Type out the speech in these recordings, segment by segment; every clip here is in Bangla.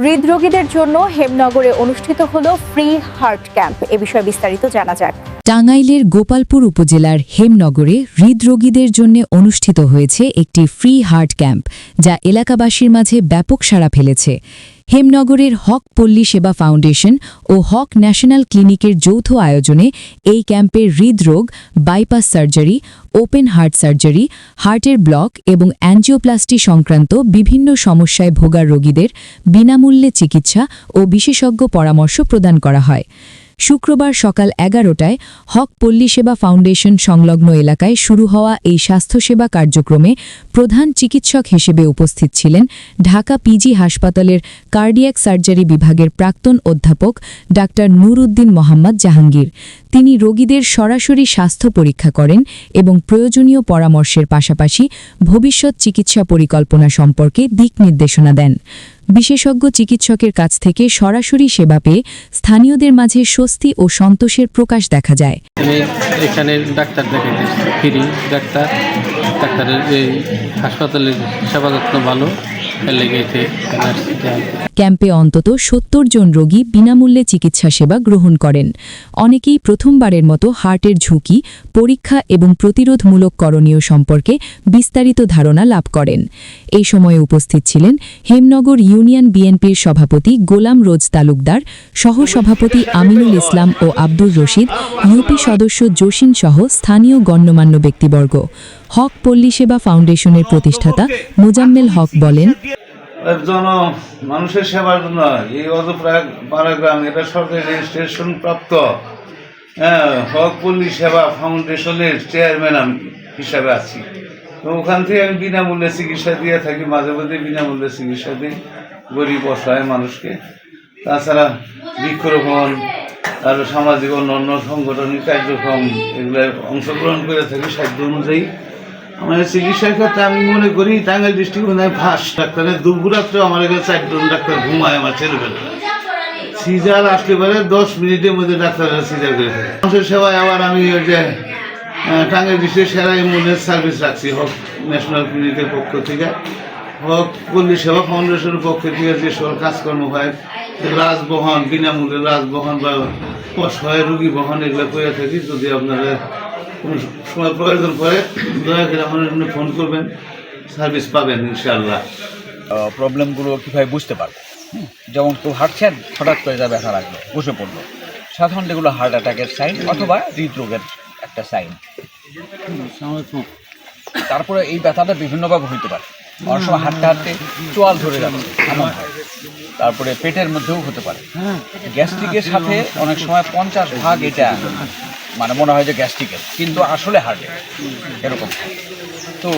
হৃদরোগীদের জন্য হেমনগরে অনুষ্ঠিত হলো ফ্রি হার্ট ক্যাম্প। এ বিষয়ে বিস্তারিত জানা যাক। টাঙ্গাইলের গোপালপুর উপজেলার হেমনগরে হৃদরোগীদের জন্য অনুষ্ঠিত হয়েছে একটি ফ্রি হার্ট ক্যাম্প, যা এলাকাবাসীর মাঝে ব্যাপক সাড়া ফেলেছে। হেমনগরের হক পল্লী সেবা ফাউন্ডেশন ও হক ন্যাশনাল ক্লিনিকের যৌথ আয়োজনে এই ক্যাম্পে হৃদরোগ, bypass surgery, open heart surgery, হার্টের ব্লক এবং অ্যাঞ্জিওপ্লাস্টি সংক্রান্ত বিভিন্ন সমস্যায় ভোগা রোগীদের বিনামূল্যে চিকিৎসা ও বিশেষজ্ঞ পরামর্শ প্রদান করা হয়। শুক্রবার সকাল 11টায় হক পল্লী সেবা ফাউন্ডেশন সংলগ্ন এলাকায় শুরু হওয়া এই স্বাস্থ্যসেবা কার্যক্রমে প্রধান চিকিৎসক হিসেবে উপস্থিত ছিলেন ঢাকা পিজি হাসপাতালের কার্ডিয়াক সার্জারি বিভাগের প্রাক্তন অধ্যাপক ডাক্তার নুরউদ্দিন মোহাম্মদ জাহাঙ্গীর। তিনি রোগীদের সরাসরি স্বাস্থ্য পরীক্ষা করেন এবং প্রয়োজনীয় পরামর্শের পাশাপাশি ভবিষ্যৎ চিকিৎসা পরিকল্পনা সম্পর্কে দিক নির্দেশনা দেন। বিশেষজ্ঞ চিকিৎসকের কাছ থেকে সরাসরি সেবা পেয়ে স্থানীয়দের মাঝে স্বস্তি ও সন্তোষের প্রকাশ দেখা যায়। আমি এখানে ডাক্তার দেখাইতে ফ্রি ডাক্তারের এই হাসপাতালের সেবা যত্ন ভালো। ক্যাম্পে অন্তত ৭০ জন রোগী বিনামূল্যে চিকিৎসা সেবা গ্রহণ করেন। অনেকেই প্রথমবারের মতো হার্টের ঝুঁকি, পরীক্ষা এবং প্রতিরোধমূলক করণীয় সম্পর্কে বিস্তারিত ধারণা লাভ করেন। এই সময়ে উপস্থিত ছিলেন হেমনগর ইউনিয়ন বিএনপির সভাপতি গোলাম রোজ তালুকদার, সহসভাপতি আমিনুল ইসলাম ও আব্দুর রশিদ, ইউপি সদস্য জসিন সহ স্থানীয় গণ্যমান্য ব্যক্তিবর্গ। হক পল্লী সেবা ফাউন্ডেশনের প্রতিষ্ঠাতা মোজাম্মেল হক বলেন, মানুষের সেবার জন্য এই অজপাড়াগ্রাম এটা সরকারি রেজিস্ট্রেশন প্রাপ্ত হক পল্লী সেবা ফাউন্ডেশনের চেয়ারম্যান আমি হিসাবে আছি। তো ওখান থেকে আমি বিনামূল্যে চিকিৎসা দিয়ে থাকি, মাঝে মাঝে বিনামূল্যে চিকিৎসা দিই গরিব অসহায় মানুষকে। তাছাড়া বৃক্ষরোপণ আর সামাজিক অন্যান্য সাংগঠনিক কার্যক্রম এগুলো অংশগ্রহণ করে থাকি সাধ্য অনুযায়ী। আমাদের চিকিৎসার ক্ষেত্রে আমি মনে করি টাঙ্গাইল ডিস্ট্রিক্ট মনে হয় ফার্স্ট। ডাক্তারের দুপুরাত্রে আমার এখানে 4 জন ডাক্তার ঘুমায় আমার ছেলেবেলা। সিজার আসলে পরে 10 মিনিটের মধ্যে ডাক্তাররা সিজার করে থাকে। মানুষের সেবায় আবার আমি ওই যে টাঙ্গাইল ডিস্ট্রিক্টের সেরা অ্যাম্বুলেন্স সার্ভিস রাখছি হক ন্যাশনাল ক্লিনিকের পক্ষ থেকে। হক পল্লী সেবা ফাউন্ডেশনের পক্ষ থেকে যে সকল কাজকর্ম হয়, রাজবহন, বিনামূল্যে রাজবহন বা অসহায় রুগী বহন এগুলো করে থাকি। যদি আপনারা কোনো সময় প্রয়োজন পড়ে দয়া করে আমার জন্য ফোন করবেন, সার্ভিস পাবেন ইনশাআল্লাহ। প্রবলেমগুলো কীভাবে বুঝতে পারবো, যেমন কেউ হাঁটছেন হঠাৎ করে যা ব্যথা লাগলো, বসে পড়লো, সাধারণত এগুলো হার্ট অ্যাটাকের সাইন অথবা হৃদরোগের একটা সাইন। তারপরে এই ব্যথাটা বিভিন্নভাবে হইতে পারে। অনেক সময় হাঁটতে হাঁটতে চোয়াল ধরে যাচ্ছে এমন হয়। তারপরে পেটের মধ্যেও হতে পারে। গ্যাস্ট্রিকের সাথে অনেক সময় 50% এটা মানে মনে হয় যে গ্যাস্ট্রিকের, কিন্তু আসলে হার্টের এরকম। তো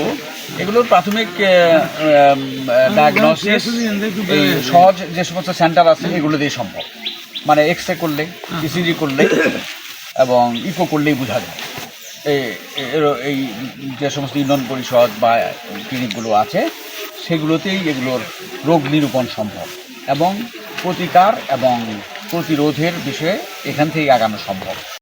এগুলোর প্রাথমিক ডায়াগনোসিস সহজ যে সমস্ত সেন্টার আছে এগুলো দিয়ে সম্ভব। মানে এক্স-রে করলে, ইসিজি করলে এবং ইকো করলেই বোঝা যায়। এই যে সমস্ত ইউনিয়ন পরিষদ বা ক্লিনিকগুলো আছে সেগুলোতেই এগুলোর রোগ নিরূপণ সম্ভব এবং প্রতিকার এবং প্রতিরোধের বিষয়ে এখান থেকেই আগানো সম্ভব।